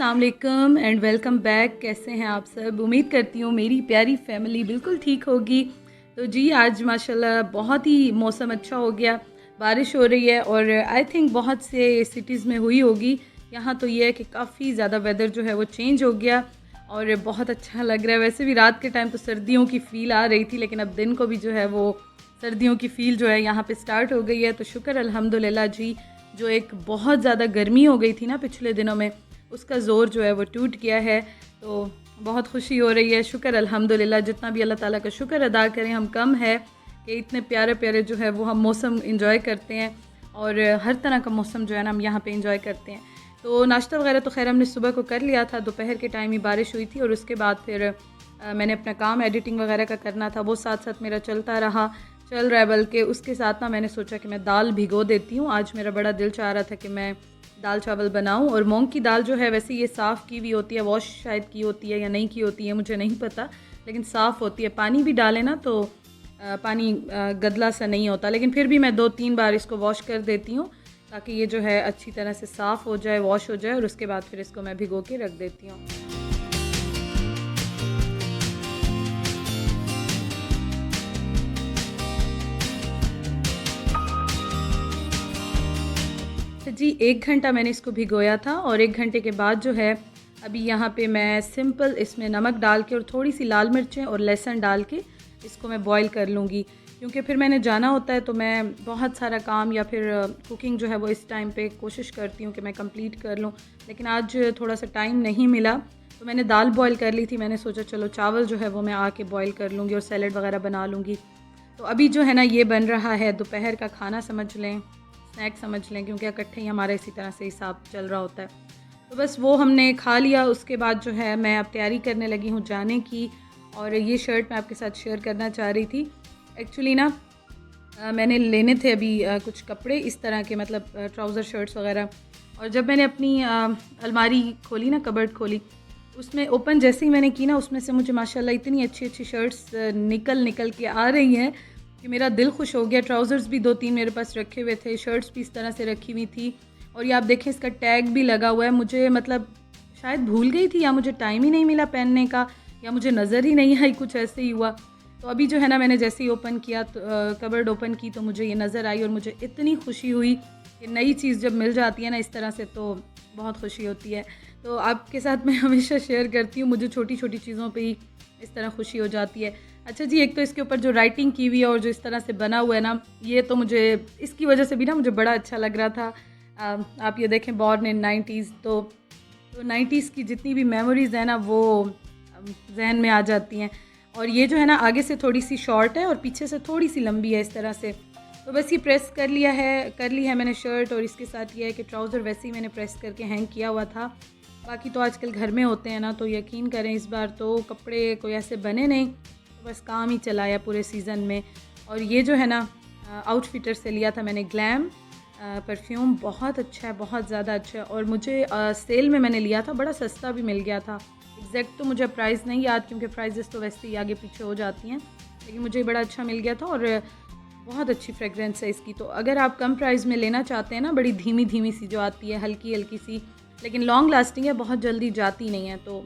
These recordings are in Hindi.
अस्सलाम वालेकुम एंड वेलकम बैक। कैसे हैं आप सब? उम्मीद करती हूँ मेरी प्यारी फैमिली बिल्कुल ठीक होगी। तो जी आज माशाल्लाह बहुत ही मौसम अच्छा हो गया, बारिश हो रही है और आई थिंक बहुत से सिटीज़ में हुई होगी। यहाँ तो ये है कि काफ़ी ज़्यादा वेदर जो है वो चेंज हो गया और बहुत अच्छा लग रहा है। वैसे भी रात के टाइम तो सर्दियों की फ़ील आ रही थी, लेकिन अब दिन को भी जो है वो सर्दियों की फ़ील जो है यहाँ पे स्टार्ट हो गई है। तो शुक्र अल्हम्दुलिल्लाह जी, जो एक बहुत ज़्यादा गर्मी हो गई थी ना पिछले दिनों में, उसका ज़ोर जो है वो टूट गया है। तो बहुत खुशी हो रही है। शुक्र अल्हम्दुलिल्लाह, जितना भी अल्लाह ताला का शुक्र अदा करें हम कम है कि इतने प्यारे प्यारे जो है वो हम मौसम इंजॉय करते हैं और हर तरह का मौसम जो है ना हम यहाँ पे इंजॉय करते हैं। तो नाश्ता वगैरह तो खैर हमने सुबह को कर लिया था, दोपहर के टाइम ही बारिश हुई थी और उसके बाद फिर मैंने अपना काम एडिटिंग वगैरह का करना था, वो साथ साथ मेरा चल रहा है। बल्कि उसके साथ ना मैंने सोचा कि मैं दाल भिगो देती हूँ। आज मेरा बड़ा दिल चाह रहा था कि मैं दाल चावल बनाऊं। और मूंग की दाल जो है वैसे ये साफ़ की हुई होती है, वॉश शायद की होती है या नहीं की होती है मुझे नहीं पता, लेकिन साफ़ होती है। पानी भी डालें ना तो पानी गदला सा नहीं होता, लेकिन फिर भी मैं 2-3 बार इसको वॉश कर देती हूँ ताकि ये जो है अच्छी तरह से साफ़ हो जाए, वॉश हो जाए और उसके बाद फिर इसको मैं भिगो के रख देती हूँ। तो जी 1 घंटा मैंने इसको भिगोया था और 1 घंटे के बाद जो है अभी यहाँ पे मैं सिंपल इसमें नमक डाल के और थोड़ी सी लाल मिर्चें और लहसुन डाल के इसको मैं बॉईल कर लूँगी, क्योंकि फिर मैंने जाना होता है तो मैं बहुत सारा काम या फिर कुकिंग जो है वो इस टाइम पे कोशिश करती हूँ कि मैं कंप्लीट कर लूँ, लेकिन आज थोड़ा सा टाइम नहीं मिला तो मैंने दाल बॉईल कर ली थी। मैंने सोचा चलो चावल जो है वो मैं आके बॉईल कर लूँगी और सैलड वगैरह बना लूँगी। तो अभी जो है ना ये बन रहा है दोपहर का खाना समझ लें, स्नैक समझ लें, क्योंकि इकट्ठे ही हमारा इसी तरह से हिसाब चल रहा होता है। तो बस वो हमने खा लिया। उसके बाद जो है मैं अब तैयारी करने लगी हूँ जाने की। और ये शर्ट मैं आपके साथ शेयर करना चाह रही थी। एक्चुअली ना मैंने लेने थे अभी कुछ कपड़े इस तरह के, मतलब ट्राउज़र शर्ट्स वगैरह। और जब मैंने अपनी अलमारी खोली ना, कबर्ड खोली, उसमें ओपन जैसे ही मैंने की ना, उसमें से मुझे माशाल्लाह इतनी अच्छी अच्छी शर्ट्स निकल के आ रही हैं कि मेरा दिल खुश हो गया। ट्राउज़र्स भी 2-3 मेरे पास रखे हुए थे, शर्ट्स भी इस तरह से रखी हुई थी। और ये आप देखें इसका टैग भी लगा हुआ है। मुझे मतलब शायद भूल गई थी या मुझे टाइम ही नहीं मिला पहनने का या मुझे नज़र ही नहीं आई, कुछ ऐसे ही हुआ। तो अभी जो है ना मैंने जैसे ही ओपन किया तो कबर्ड ओपन की तो मुझे ये नज़र आई और मुझे इतनी खुशी हुई कि नई चीज़ जब मिल जाती है ना इस तरह से तो बहुत खुशी होती है। तो आपके साथ मैं हमेशा शेयर करती हूँ, मुझे छोटी छोटी चीज़ों पे ही इस तरह खुशी हो जाती है। अच्छा जी, एक तो इसके ऊपर जो राइटिंग की हुई है और जो इस तरह से बना हुआ है ना, ये तो मुझे इसकी वजह से भी ना मुझे बड़ा अच्छा लग रहा था। आप ये देखें, बॉर्न इन 90s, तो 90s की जितनी भी मेमोरीज़ हैं ना वो जहन में आ जाती हैं। और ये जो है ना आगे से थोड़ी सी शॉर्ट है और पीछे से थोड़ी सी लंबी है इस तरह से। तो बस ये प्रेस कर ली है मैंने शर्ट। और इसके साथ ये है कि ट्राउज़र वैसे ही मैंने प्रेस करके हैंग किया हुआ था। बाकी तो आजकल घर में होते हैं ना, तो यकीन करें इस बार तो कपड़े कोई ऐसे बने नहीं, तो बस काम ही चलाया पूरे सीज़न में। और ये जो है ना आउटफिटर से लिया था मैंने ग्लैम परफ्यूम, बहुत अच्छा है, बहुत ज़्यादा अच्छा है। और मुझे सेल में मैंने लिया था, बड़ा सस्ता भी मिल गया था। एग्जैक्ट तो मुझे प्राइस नहीं याद, क्योंकि प्राइजेस तो वैसे ही आगे पीछे हो जाती हैं, लेकिन मुझे बड़ा अच्छा मिल गया था और बहुत अच्छी फ्रेगरेंस है इसकी। तो अगर आप कम प्राइस में लेना चाहते हैं ना, बड़ी धीमी धीमी सी जो आती है, हल्की हल्की सी, लेकिन लॉन्ग लास्टिंग है, बहुत जल्दी जाती नहीं है, तो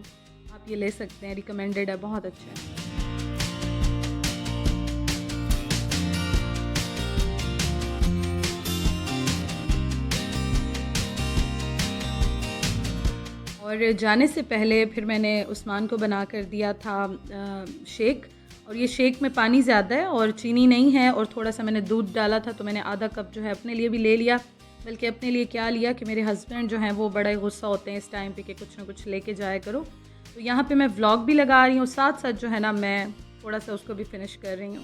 आप ये ले सकते हैं, रिकमेंडेड है, बहुत अच्छा है। और जाने से पहले फिर मैंने उस्मान को बना कर दिया था शेक। और ये शेक में पानी ज़्यादा है और चीनी नहीं है और थोड़ा सा मैंने दूध डाला था, तो मैंने आधा कप जो है अपने लिए भी ले लिया। बल्कि अपने लिए क्या लिया कि मेरे हस्बैंड जो हैं वो बड़ा ही गुस्सा होते हैं इस टाइम पे कि कुछ ना कुछ लेके जाया करो। तो यहाँ पे मैं व्लॉग भी लगा रही हूँ, साथ साथ जो है ना मैं थोड़ा सा उसको भी फिनिश कर रही हूँ।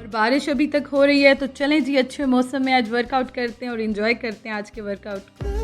बारिश अभी तक हो रही है, तो चलें जी अच्छे मौसम में आज वर्कआउट करते हैं और एंजॉय करते हैं आज के वर्कआउट को।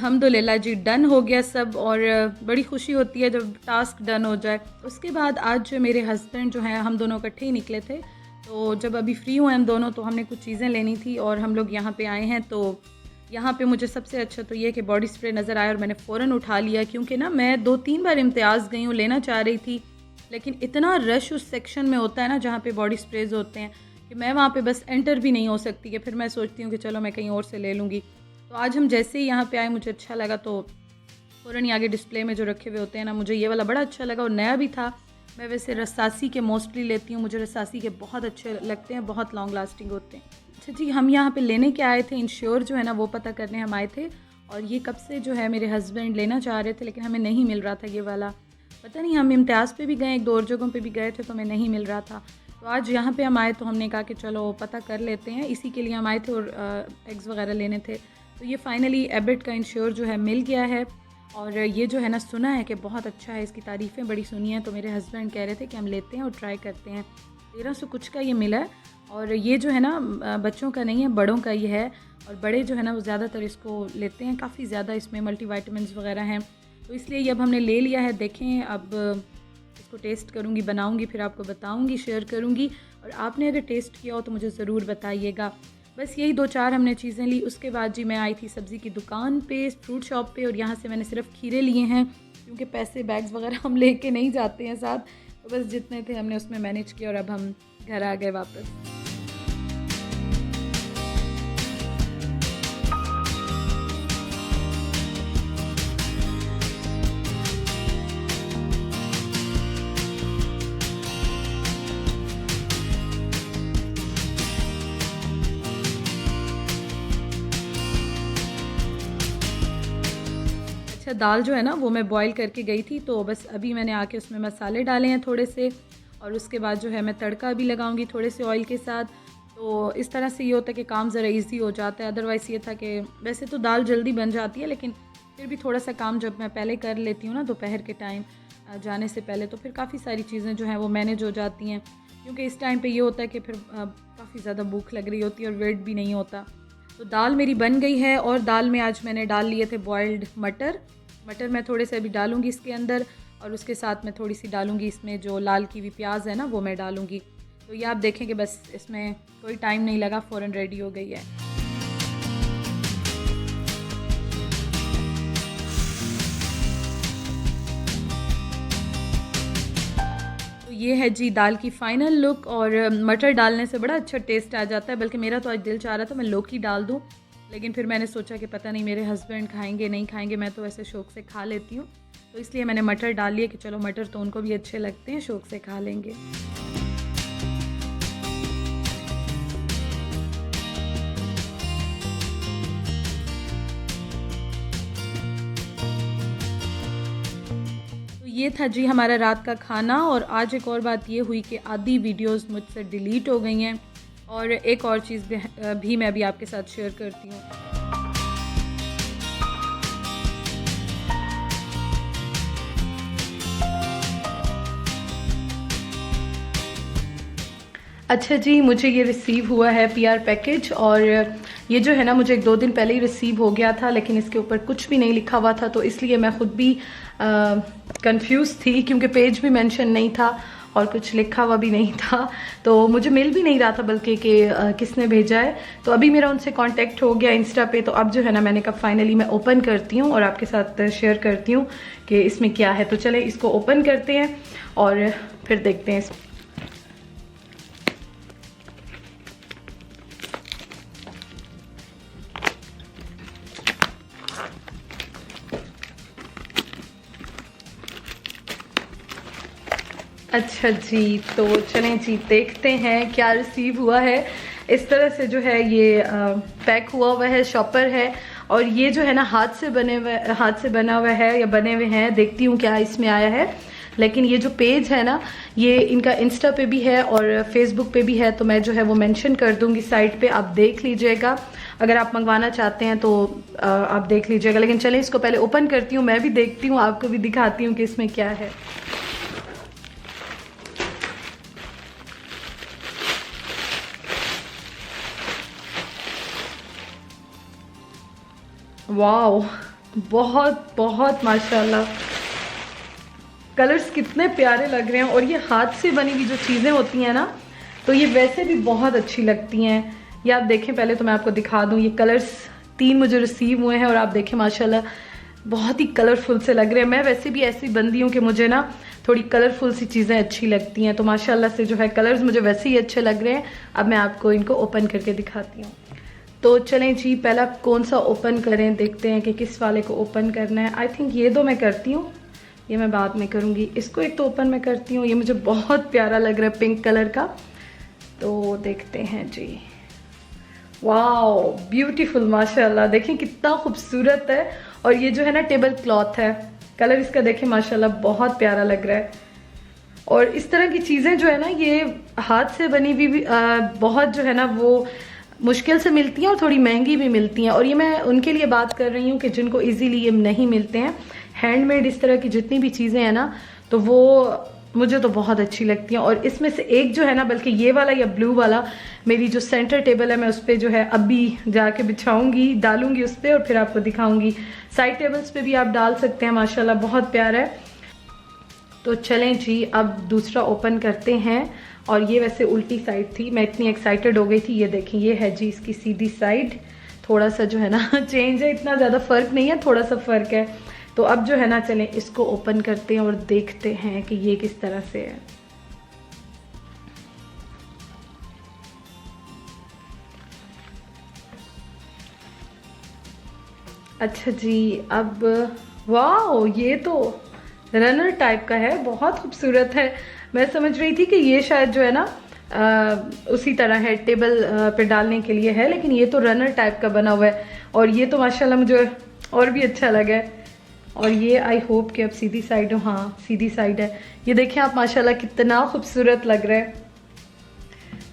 अल्हम्दुलिल्लाह जी डन हो गया सब, और बड़ी खुशी होती है जब टास्क डन हो जाए। उसके बाद आज जो मेरे हस्बैंड जो हैं, हम दोनों इकट्ठे ही निकले थे, तो जब अभी फ्री हुए हम दोनों तो हमने कुछ चीज़ें लेनी थी और हम लोग यहाँ पे आए हैं। तो यहाँ पे मुझे सबसे अच्छा तो ये कि बॉडी स्प्रे नज़र आया और मैंने फ़ौरन उठा लिया, क्योंकि ना मैं 2-3 बार इम्तियाज़ गई हूँ, लेना चाह रही थी, लेकिन इतना रश उस सेक्शन में होता है ना जहाँ पे बॉडी स्प्रेज होते हैं कि मैं वहाँ पे बस एंटर भी नहीं हो सकती, कि फिर मैं सोचती हूँ कि चलो मैं कहीं और से ले लूँगी। तो आज हम जैसे ही यहाँ पे आए मुझे अच्छा लगा, तो फ़ौरन ही आगे डिस्प्ले में जो रखे हुए होते हैं ना, मुझे ये वाला बड़ा अच्छा लगा और नया भी था। मैं वैसे रसासी के मोस्टली लेती हूँ, मुझे रसासी के बहुत अच्छे लगते हैं, बहुत लॉन्ग लास्टिंग होते हैं। अच्छा जी, हम यहाँ पे लेने के आए थे, इंश्योर जो है ना वो पता करने हम आए थे, और ये कब से जो है मेरे हस्बैंड लेना चाह रहे थे, लेकिन हमें नहीं मिल रहा था ये वाला। पता नहीं, हम इम्तियाज़ पे भी गए, 1-2 और जगहों पे भी गए थे, तो हमें नहीं मिल रहा था। तो आज यहाँ पे हम आए तो हमने कहा कि चलो पता कर लेते हैं, इसी के लिए हम आए थे, और एग्स वगैरह लेने थे। तो ये फाइनली एबिट का इंश्योर जो है मिल गया है, और ये जो है ना सुना है कि बहुत अच्छा है, इसकी तारीफ़ें बड़ी सुनी हैं। तो मेरे हस्बैंड कह रहे थे कि हम लेते हैं और ट्राई करते हैं। 1300 कुछ का ये मिला है, और ये जो है ना बच्चों का नहीं है, बड़ों का ये है, और बड़े जो है ना वो ज़्यादातर इसको लेते हैं, काफ़ी ज़्यादा इसमें मल्टीविटामिन्स वगैरह हैं, तो इसलिए ये अब हमने ले लिया है। देखें, अब इसको टेस्ट करूँगी, बनाऊँगी, फिर आपको बताऊँगी, शेयर करूँगी, और आपने अगर टेस्ट किया हो तो मुझे ज़रूर बताइएगा। बस यही 2-4 हमने चीज़ें ली। उसके बाद जी मैं आई थी सब्ज़ी की दुकान पे, फ्रूट शॉप पे, और यहाँ से मैंने सिर्फ खीरे लिए हैं, क्योंकि पैसे बैग्स वगैरह हम लेके नहीं जाते हैं साथ, तो बस जितने थे हमने उसमें मैनेज किया, और अब हम घर आ गए वापस। अच्छा, दाल जो है ना वो मैं बॉईल करके गई थी, तो बस अभी मैंने आके उसमें मसाले डाले हैं थोड़े से, और उसके बाद जो है मैं तड़का भी लगाऊंगी थोड़े से ऑयल के साथ। तो इस तरह से ये होता है कि काम ज़रा इजी हो जाता है। अदरवाइज़ ये था कि वैसे तो दाल जल्दी बन जाती है, लेकिन फिर भी थोड़ा सा काम जब मैं पहले कर लेती हूँ ना दोपहर के टाइम जाने से पहले, तो फिर काफ़ी सारी चीज़ें जो हैं वो मैनेज हो जाती हैं, क्योंकि इस टाइम पर ये होता है कि फिर काफ़ी ज़्यादा भूख लग रही होती है और वेट भी नहीं होता। तो दाल मेरी बन गई है, और दाल में आज मैंने डाल लिए थे बॉइल्ड मटर मैं थोड़े से अभी डालूंगी इसके अंदर, और उसके साथ मैं थोड़ी सी डालूंगी इसमें जो लाल की हुई प्याज है ना वो मैं डालूंगी। तो ये आप देखेंगे बस इसमें कोई टाइम नहीं लगा, फ़ौरन रेडी हो गई है। तो ये है जी दाल की फ़ाइनल लुक, और मटर डालने से बड़ा अच्छा टेस्ट आ जाता है। बल्कि मेरा तो आज दिल चाह रहा था मैं लौकी डाल दूँ, लेकिन फिर मैंने सोचा कि पता नहीं मेरे हस्बैंड खाएंगे नहीं खाएंगे, मैं तो वैसे शौक़ से खा लेती हूँ, तो इसलिए मैंने मटर डाल लिया कि चलो मटर तो उनको भी अच्छे लगते हैं, शौक़ से खा लेंगे। तो ये था जी हमारा रात का खाना, और आज एक और बात ये हुई कि आधी वीडियोस मुझसे डिलीट हो गई हैं, और एक और चीज़ भी मैं अभी आपके साथ शेयर करती हूँ। अच्छा जी, मुझे ये रिसीव हुआ है पीआर पैकेज, और ये जो है ना मुझे 1-2 दिन पहले ही रिसीव हो गया था, लेकिन इसके ऊपर कुछ भी नहीं लिखा हुआ था, तो इसलिए मैं ख़ुद भी कंफ्यूज थी, क्योंकि पेज भी मेंशन नहीं था और कुछ लिखा हुआ भी नहीं था, तो मुझे मिल भी नहीं रहा था बल्कि कि किसने भेजा है। तो अभी मेरा उनसे कांटेक्ट हो गया इंस्टा पे, तो अब जो है ना मैंने कहा फाइनली मैं ओपन करती हूँ और आपके साथ शेयर करती हूँ कि इसमें क्या है। तो चले इसको ओपन करते हैं और फिर देखते हैं। अच्छा जी, तो चलें जी देखते हैं क्या रिसीव हुआ है। इस तरह से जो है ये पैक हुआ है, शॉपर है, और ये जो है ना हाथ से बना हुआ है या बने हुए हैं। देखती हूँ क्या इसमें आया है, लेकिन ये जो पेज है ना ये इनका इंस्टा पे भी है और फेसबुक पे भी है, तो मैं जो है वो मेंशन कर दूँगी साइट पे, आप देख लीजिएगा। अगर आप मंगवाना चाहते हैं तो आप देख लीजिएगा। लेकिन चलें इसको पहले ओपन करती हूँ, मैं भी देखती हूँ, आपको भी दिखाती हूँ कि इसमें क्या है। वाओ, बहुत बहुत माशाल्लाह, कलर्स कितने प्यारे लग रहे हैं। और ये हाथ से बनी हुई जो चीज़ें होती हैं ना, तो ये वैसे भी बहुत अच्छी लगती हैं। ये आप देखें, पहले तो मैं आपको दिखा दूँ, ये कलर्स 3 मुझे रिसीव हुए हैं और आप देखें माशाल्लाह बहुत ही कलरफुल से लग रहे हैं। मैं वैसे भी ऐसी बंदी हूँ कि मुझे ना थोड़ी कलरफुल सी चीज़ें अच्छी लगती हैं, तो माशाल्लाह से जो है कलर्स मुझे वैसे ही अच्छे लग रहे हैं। अब मैं आपको इनको ओपन करके दिखाती हूँ। तो चलें जी, पहला कौन सा ओपन करें, देखते हैं कि किस वाले को ओपन करना है। आई थिंक ये दो मैं करती हूँ, ये मैं बाद में करूँगी। इसको एक तो ओपन मैं करती हूँ, ये मुझे बहुत प्यारा लग रहा है पिंक कलर का। तो देखते हैं जी। वाओ ब्यूटीफुल माशाल्लाह, देखें कितना खूबसूरत है। और ये जो है ना टेबल क्लॉथ है, कलर इसका देखें माशाल्लाह बहुत प्यारा लग रहा है। और इस तरह की चीज़ें जो है ना, ये हाथ से बनी हुई भी बहुत जो है ना वो मुश्किल से मिलती हैं और थोड़ी महंगी भी मिलती हैं। और ये मैं उनके लिए बात कर रही हूँ कि जिनको इजीली ये नहीं मिलते हैं। हैंडमेड इस तरह की जितनी भी चीज़ें हैं ना, तो वो मुझे तो बहुत अच्छी लगती हैं। और इसमें से एक जो है ना, बल्कि ये वाला या ब्लू वाला, मेरी जो सेंटर टेबल है मैं उस पर जो है अभी जाके बिछाऊंगी, डालूंगी उस पर और फिर आपको दिखाऊंगी। साइड टेबल्स पे भी आप डाल सकते हैं, माशाल्लाह बहुत प्यारा है। तो चलें जी, अब दूसरा ओपन करते हैं। और ये वैसे उल्टी साइड थी, मैं इतनी एक्साइटेड हो गई थी। ये देखें, ये है जी इसकी सीधी साइड। थोड़ा सा जो है ना चेंज है, इतना ज़्यादा फ़र्क नहीं है, थोड़ा सा फ़र्क है। तो अब जो है ना, चलें इसको ओपन करते हैं और देखते हैं कि ये किस तरह से है। अच्छा जी, अब वाह, ये तो रनर टाइप का है, बहुत खूबसूरत है। मैं समझ रही थी कि ये शायद जो है ना उसी तरह है, टेबल पे डालने के लिए है, लेकिन ये तो रनर टाइप का बना हुआ है। और ये तो माशाल्लाह मुझे और भी अच्छा लगा है। और ये आई होप कि अब सीधी साइड हो, हाँ सीधी साइड है। ये देखें आप माशाल्लाह कितना खूबसूरत लग रहा है।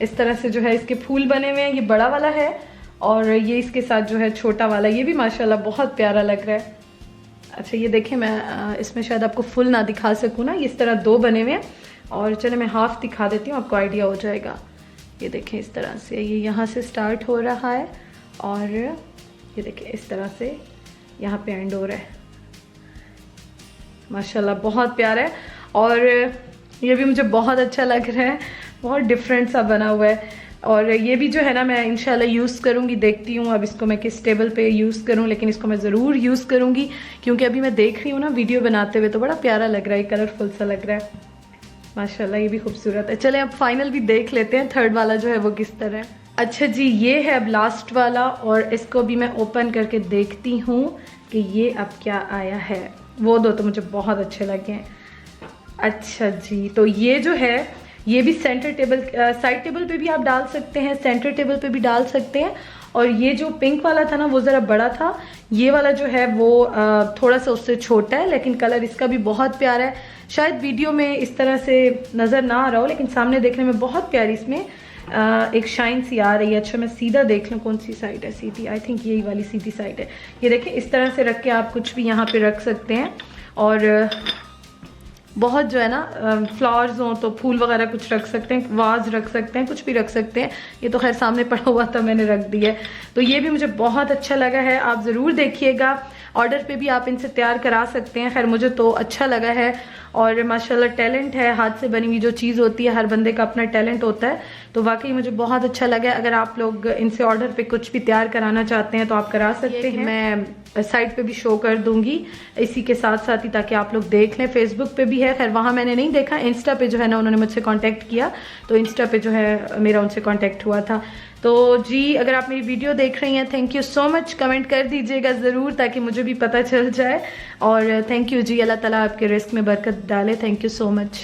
इस तरह से जो है इसके फूल बने हुए हैं। ये बड़ा वाला है और ये इसके साथ जो है छोटा वाला, ये भी माशाल्लाह बहुत प्यारा लग रहा है। अच्छा ये देखें, मैं इसमें शायद आपको फुल ना दिखा सकूँ ना, इस तरह दो बने हुए हैं। और चले मैं हाफ दिखा देती हूँ, आपको आइडिया हो जाएगा। ये देखें इस तरह से, ये यहाँ से स्टार्ट हो रहा है और ये देखें इस तरह से यहाँ पे एंड हो रहा है। माशाल्लाह बहुत प्यारा है। और ये भी मुझे बहुत अच्छा लग रहा है, बहुत डिफरेंट सा बना हुआ है। और ये भी जो है ना मैं इंशाल्लाह यूज़ करूँगी, देखती हूँ अब इसको मैं किस टेबल पे यूज़ करूँ, लेकिन इसको मैं ज़रूर यूज़ करूँगी क्योंकि अभी मैं देख रही हूँ ना वीडियो बनाते हुए, तो बड़ा प्यारा लग रहा है, कलरफुल सा लग रहा है माशाल्लाह। ये भी खूबसूरत है। चलें अब फाइनल भी देख लेते हैं, थर्ड वाला जो है वो किस तरह है। अच्छा जी, ये है अब लास्ट वाला और इसको भी मैं ओपन करके देखती हूँ कि ये अब क्या आया है। वो दो तो मुझे बहुत अच्छे लगे हैं। अच्छा जी, तो ये जो है ये भी सेंटर टेबल, साइड टेबल पे भी आप डाल सकते हैं, सेंटर टेबल पे भी डाल सकते हैं। और ये जो पिंक वाला था ना वो ज़रा बड़ा था, ये वाला जो है वो थोड़ा सा उससे छोटा है, लेकिन कलर इसका भी बहुत प्यारा है। शायद वीडियो में इस तरह से नज़र ना आ रहा हो, लेकिन सामने देखने में बहुत प्यारी इसमें एक शाइन सी आ रही है। अच्छा मैं सीधा देख लूँ कौन सी साइड है सीधी, आई थिंक यही वाली सीधी साइड है। ये देखें इस तरह से रख के आप कुछ भी यहाँ पे रख सकते हैं। और बहुत जो है ना फ्लावर्स हों तो फूल वगैरह कुछ रख सकते हैं, वाज रख सकते हैं, कुछ भी रख सकते हैं। ये तो खैर सामने पड़ा हुआ था, मैंने रख दिया है। तो ये भी मुझे बहुत अच्छा लगा है, आप ज़रूर देखिएगा। ऑर्डर पे भी आप इनसे तैयार करा सकते हैं। खैर मुझे तो अच्छा लगा है। और माशाल्लाह टैलेंट है, हाथ से बनी हुई जो चीज़ होती है, हर बंदे का अपना टैलेंट होता है। तो वाकई मुझे बहुत अच्छा लगा। अगर आप लोग इनसे ऑर्डर पे कुछ भी तैयार कराना चाहते हैं तो आप करा सकते हैं। मैं साइट पे भी शो कर दूंगी इसी के साथ साथ ही, ताकि आप लोग देख लें। फेसबुक पे भी है, खैर वहाँ मैंने नहीं देखा। इंस्टा पे जो है ना उन्होंने मुझसे कांटेक्ट किया, तो इंस्टा पे जो है मेरा उनसे कांटेक्ट हुआ था। तो जी अगर आप मेरी वीडियो देख रही हैं, thank you so much. Comment कर दीजिएगा ज़रूर ताकि मुझे भी पता चल जाए। और थैंक यू जी, अल्लाह ताला आपके रिस्क में बरकत डाले। Thank you so much.